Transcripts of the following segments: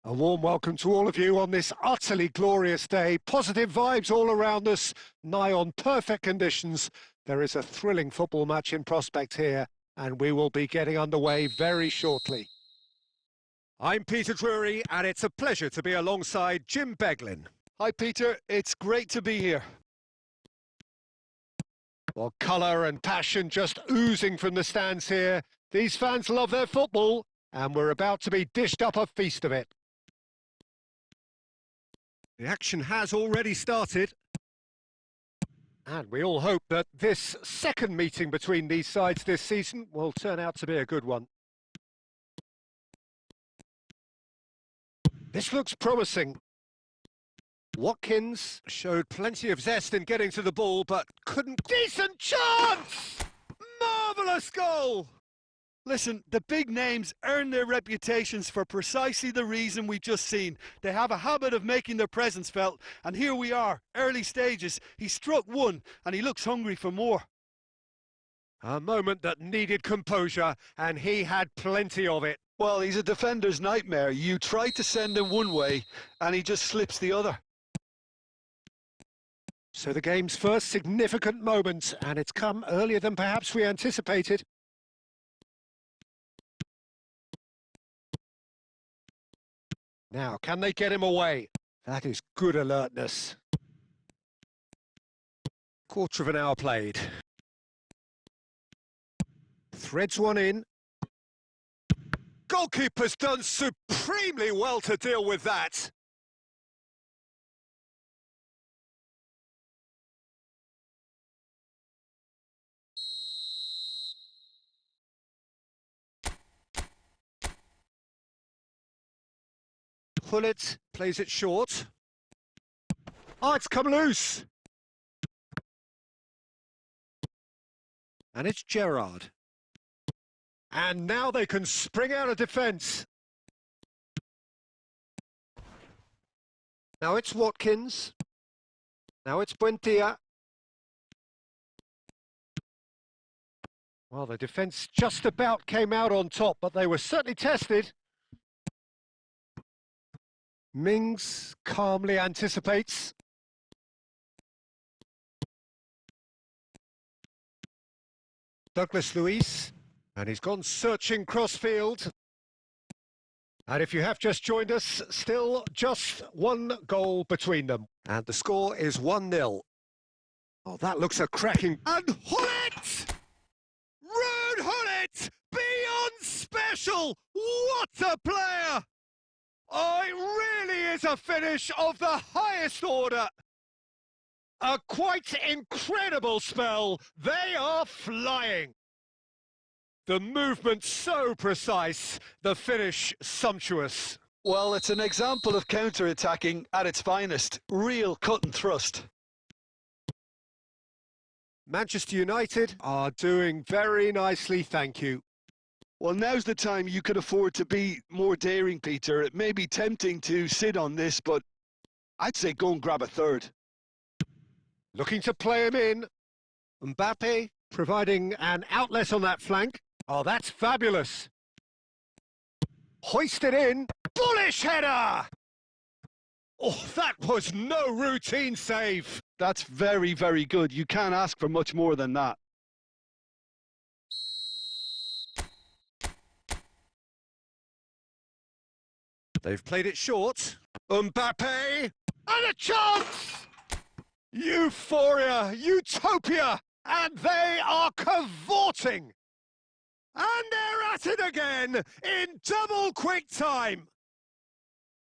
A warm welcome to all of you on this utterly glorious day. Positive vibes all around us, nigh on perfect conditions. There is a thrilling football match in prospect here, and we will be getting underway very shortly. I'm Peter Drury, and it's a pleasure to be alongside Jim Beglin. Hi Peter, it's great to be here. Well, colour and passion just oozing from the stands here. These fans love their football, and we're about to be dished up a feast of it. The action has already started. And we all hope that this second meeting between these sides this season will turn out to be a good one. This looks promising. Watkins showed plenty of zest in getting to the ball, but couldn't... Decent chance! Marvellous goal! Listen, the big names earn their reputations for precisely the reason we've just seen. They have a habit of making their presence felt, and here we are, early stages. He struck one, and he looks hungry for more. A moment that needed composure, and he had plenty of it. Well, he's a defender's nightmare. You try to send him one way, and he just slips the other. So the game's first significant moment, and it's come earlier than perhaps we anticipated. Now, can they get him away? That is good alertness. Quarter of an hour played. Threads one in. Goalkeeper's done supremely well to deal with that. Pullet plays it short. Oh, it's come loose. And it's Gerrard. And now they can spring out of defence. Now it's Watkins. Now it's Buendia. Well, the defence just about came out on top, but they were certainly tested. Mings calmly anticipates. Douglas Luiz, and he's gone searching crossfield. And if you have just joined us, still just one goal between them. And the score is 1-0. Oh, that looks a cracking... And Hullet! Ruud Hullet! Beyond special! What a player! Oh, it really is a finish of the highest order. A quite incredible spell. They are flying. The movement so precise, the finish sumptuous. Well, it's an example of counter-attacking at its finest. Real cut and thrust. Manchester United are doing very nicely, thank you. Well, now's the time you could afford to be more daring, Peter. It may be tempting to sit on this, but I'd say go and grab a third. Looking to play him in. Mbappe providing an outlet on that flank. Oh, that's fabulous. Hoisted in. Bullish header! Oh, that was no routine save. That's very, very good. You can't ask for much more than that. They've played it short. Mbappe! And a chance! Euphoria! Utopia! And they are cavorting! And they're at it again in double quick time.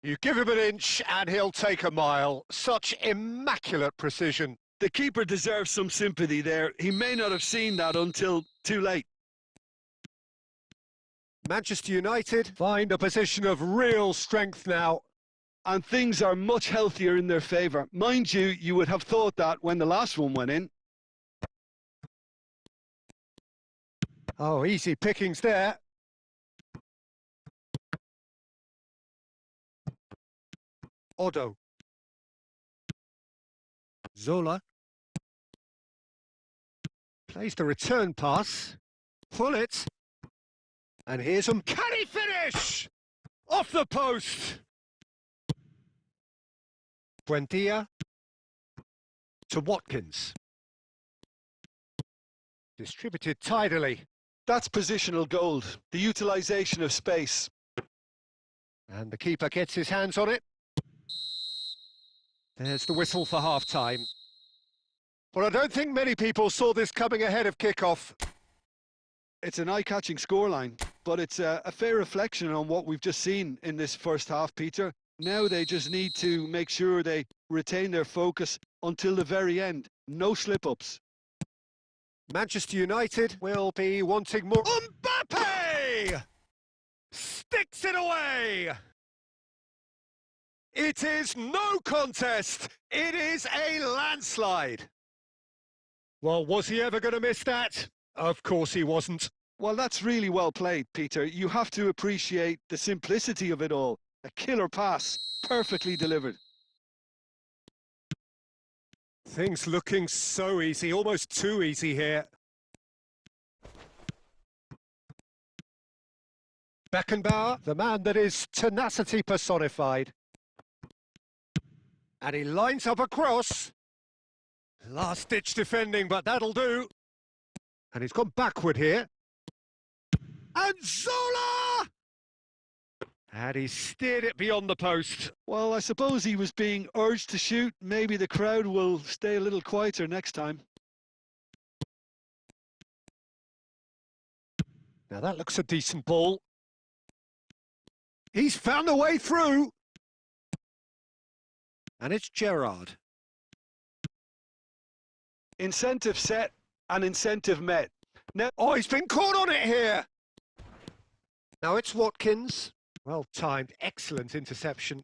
You give him an inch and he'll take a mile. Such immaculate precision. The keeper deserves some sympathy there. He may not have seen that until too late. Manchester United find a position of real strength now. And things are much healthier in their favour. Mind you, you would have thought that when the last one went in. Oh, easy pickings there. Odo. Zola. Plays the return pass. Pull it. And here's him. Can he finish? Off the post. Buendia to Watkins. Distributed tidily. That's positional gold, the utilisation of space. And the keeper gets his hands on it. There's the whistle for half-time. Well, I don't think many people saw this coming ahead of kick-off. It's an eye-catching scoreline, but it's a fair reflection on what we've just seen in this first half, Peter. Now they just need to make sure they retain their focus until the very end. No slip-ups. Manchester United will be wanting more. Mbappe! Sticks it away! It is no contest. It is a landslide. Well, was he ever going to miss that? Of course he wasn't. Well, that's really well played, Peter. You have to appreciate the simplicity of it all. A killer pass, perfectly delivered. Things looking so easy, almost too easy here. Beckenbauer, the man that is tenacity personified. And he lines up a cross. Last-ditch defending, but that'll do. And he's gone backward here. And Zola! And he steered it beyond the post. Well, I suppose he was being urged to shoot. Maybe the crowd will stay a little quieter next time. Now that looks a decent ball. He's found a way through. And it's Gerrard. Incentive set and incentive met. Now, oh, he's been caught on it here. Now it's Watkins. Well timed, excellent interception.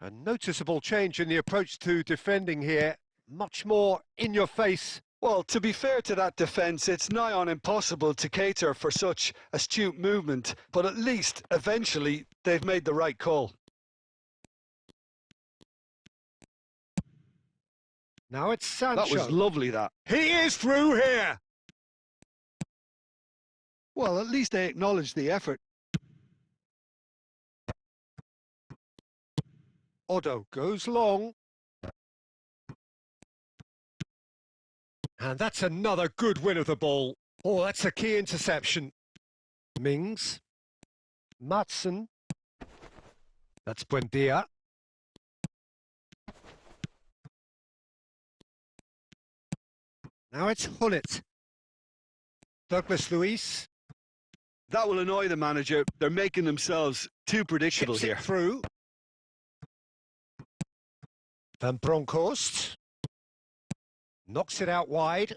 A noticeable change in the approach to defending here. Much more in your face. Well, to be fair to that defence, it's nigh on impossible to cater for such astute movement, but at least, eventually, they've made the right call. Now it's Sancho. That was lovely, that. He is through here! Well, at least they acknowledged the effort. Otto goes long. And that's another good win of the ball. Oh, that's a key interception. Mings. Matson. That's Buendia. Now it's Hullet. Douglas Luiz. That will annoy the manager. They're making themselves too predictable here. Through. Van Bronckhorst. Knocks it out wide.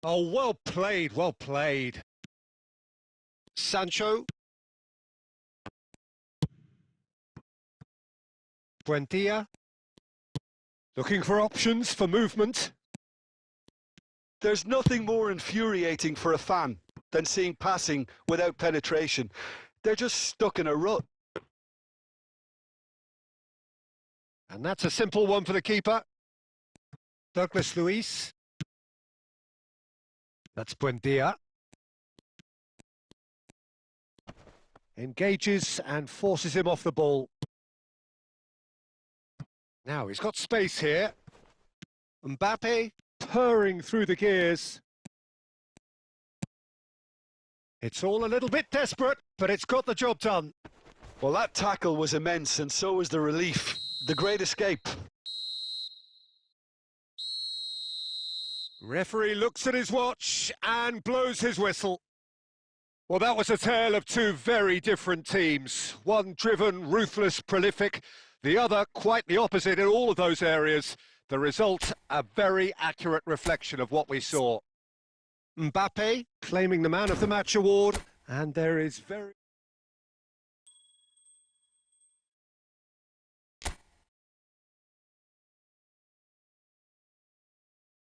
Oh, well played, well played. Sancho. Buendia. Looking for options for movement. There's nothing more infuriating for a fan than seeing passing without penetration. They're just stuck in a rut. And that's a simple one for the keeper. Douglas Luiz. That's Buendia. Engages and forces him off the ball. Now he's got space here. Mbappe purring through the gears. It's all a little bit desperate, but it's got the job done. Well, that tackle was immense, and so was the relief. The great escape. Referee looks at his watch and blows his whistle. Well, that was a tale of two very different teams. One driven, ruthless, prolific. The other quite the opposite in all of those areas. The result, a very accurate reflection of what we saw. Mbappe claiming the Man of the Match award, and there is very...